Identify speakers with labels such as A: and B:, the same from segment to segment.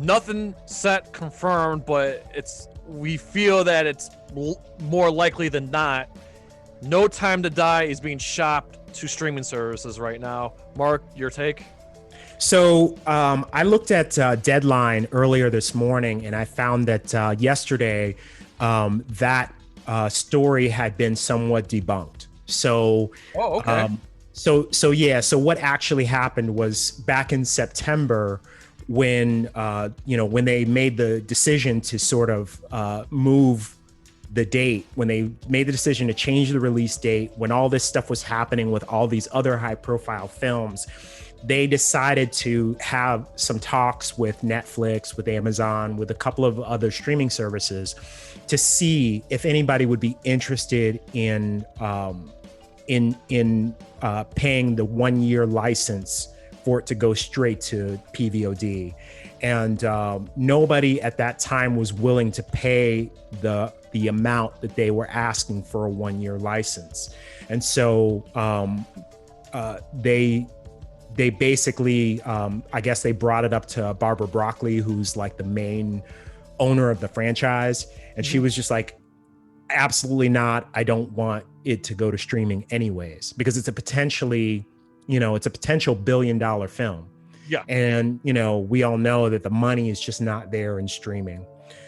A: nothing set confirmed, but we feel that it's more likely than not. No Time to Die is being shopped to streaming services right now. Mark, your take?
B: So I looked at Deadline earlier this morning, and I found that yesterday that story had been somewhat debunked. So,
A: okay.
B: So what actually happened was back in September, when when they made the decision to sort of move the date, when they made the decision to change the release date, when all this stuff was happening with all these other high-profile films, they decided to have some talks with Netflix, with Amazon, with a couple of other streaming services to see if anybody would be interested in paying the 1 year license for it to go straight to PVOD. And nobody at that time was willing to pay the amount that they were asking for a 1 year license. And so they basically, I guess they brought it up to Barbara Broccoli, who's like the main owner of the franchise. And she was just like, absolutely not. I don't want it to go to streaming anyways, because it's a potential $1 billion film.
A: Yeah.
B: And, we all know that the money is just not there in streaming.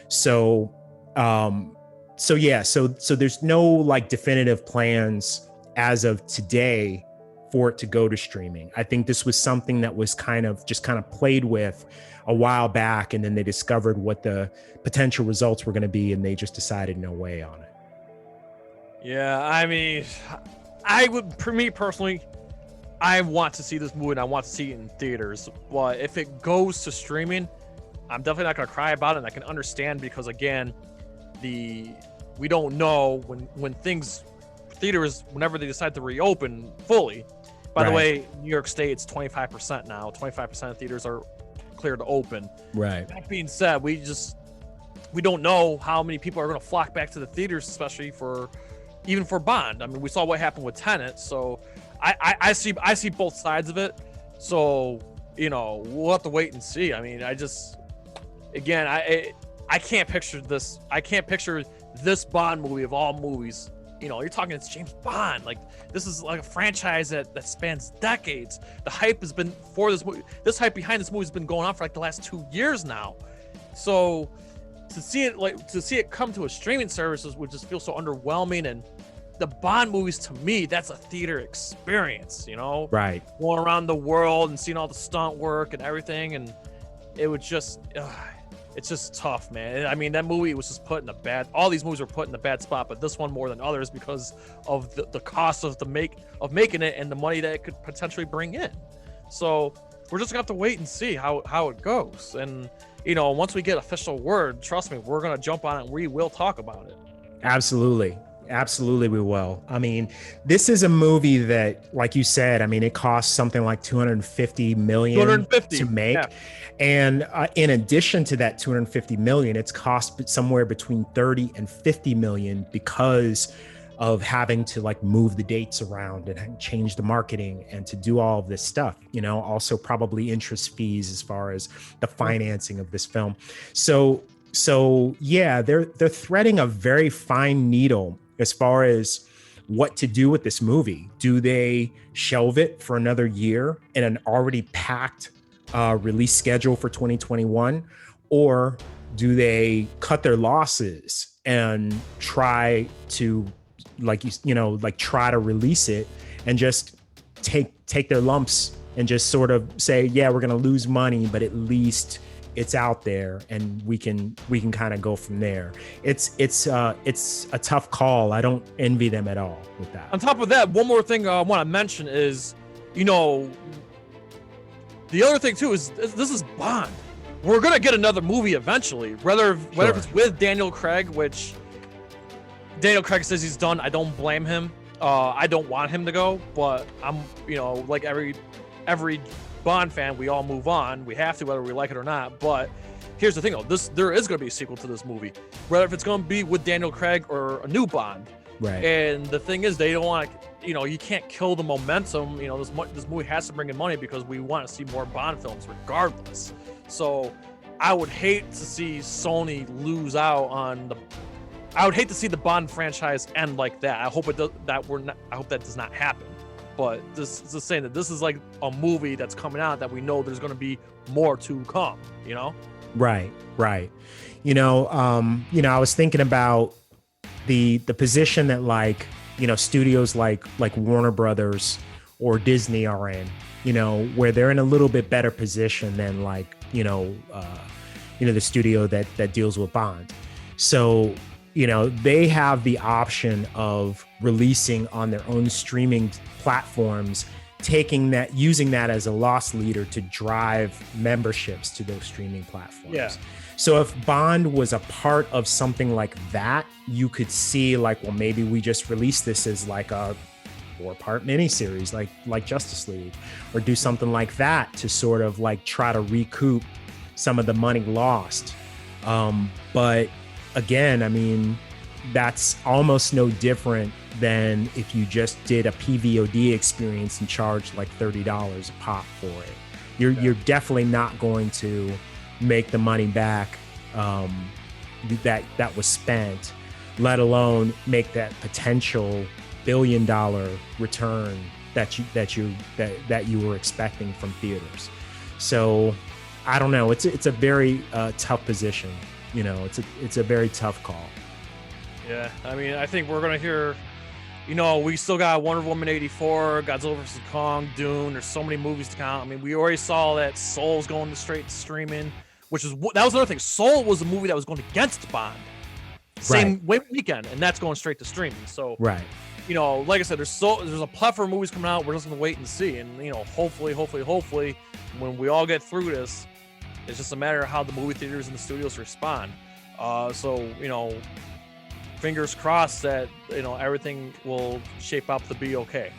B: So there's no like definitive plans as of today for it to go to streaming. I think this was something that was kind of played with a while back, and then they discovered what the potential results were going to be, and they just decided no way on it.
A: Yeah, I mean, for me personally, I want to see this movie and I want to see it in theaters. But if it goes to streaming, I'm definitely not going to cry about it. And I can understand, because again, we don't know when theaters, whenever they decide to reopen fully. By the way, New York State, it's 25% now. 25% of theaters are clear to open.
B: Right.
A: That being said, we don't know how many people are going to flock back to the theaters, especially even for Bond. I mean, we saw what happened with Tenet, so I see both sides of it. So we'll have to wait and see. I mean, I can't picture this. I can't picture this Bond movie of all movies. You're talking, it's James Bond. Like, this is like a franchise that spans decades. The hype has been for this movie. This hype behind this movie has been going on for like the last 2 years now. So to see it come to a streaming services would just feel so underwhelming. And the Bond movies, to me, that's a theater experience.
B: Right.
A: Going around the world and seeing all the stunt work and everything, and it would just. It's just tough, man. I mean, that movie was just all these movies were put in a bad spot, but this one more than others because of the cost of making it and the money that it could potentially bring in. So we're just gonna have to wait and see how it goes. And once we get official word, trust me, we're gonna jump on it and we will talk about it.
B: Absolutely we will. I mean, this is a movie that, like you said, I mean, it costs something like $250 million to make. Yeah. And in addition to that $250 million, it's cost somewhere between 30 and 50 million because of having to like move the dates around and change the marketing and to do all of this stuff, also probably interest fees as far as the financing of this film. So yeah, they're threading a very fine needle as far as what to do with this movie. Do they shelve it for another year in an already packed release schedule for 2021, or do they cut their losses and try to try to release it and just take their lumps and just sort of say, yeah, we're going to lose money, but at least it's out there and we can kind of go from there. It's a tough call. I don't envy them at all with that.
A: On top of that, one more thing I want to mention is, the other thing too is this is Bond. We're gonna get another movie eventually, whether it's with Daniel Craig, which Daniel Craig says he's done. I don't blame him. I don't want him to go, but I'm, like every Bond fan, we all move on. We have to, whether we like it or not. But here's the thing, though. There is going to be a sequel to this movie, whether if it's going to be with Daniel Craig or a new Bond.
B: Right.
A: And the thing is, they don't want to, you can't kill the momentum. This movie has to bring in money because we want to see more Bond films regardless. So I would hate to see Sony lose out on the. I would hate to see the Bond franchise end like that. I hope it does. I hope that does not happen. But this is just saying that this is like a movie that's coming out that we know there's going to be more to come. You know.
B: Right. I was thinking about the position that like studios like Warner Brothers or Disney are in. Where they're in a little bit better position than like the studio that deals with Bond. So they have the option of releasing on their own streaming platforms, using that as a loss leader to drive memberships to those streaming platforms.
A: Yeah.
B: So if Bond was a part of something like that, you could see like, well, maybe we just release this as like a 4-part miniseries, like Justice League, or do something like that to sort of like try to recoup some of the money lost. But again, I mean, that's almost no different than if you just did a PVOD experience and charged like $30 a pop for it. You're definitely not going to make the money back that was spent, let alone make that potential billion-dollar return that you were expecting from theaters. So I don't know. It's a very tough position. It's a very tough call.
A: Yeah, I mean, I think we're gonna hear. We still got Wonder Woman 84, Godzilla vs. Kong, Dune. There's so many movies to count. I mean, we already saw that Soul's going straight to streaming, that was another thing. Soul was a movie that was going against Bond, same weekend, and that's going straight to streaming. So
B: right.
A: Like I said, there's a plethora of movies coming out. We're just gonna wait and see, and hopefully, when we all get through this, it's just a matter of how the movie theaters and the studios respond. Fingers crossed that everything will shape up to be okay.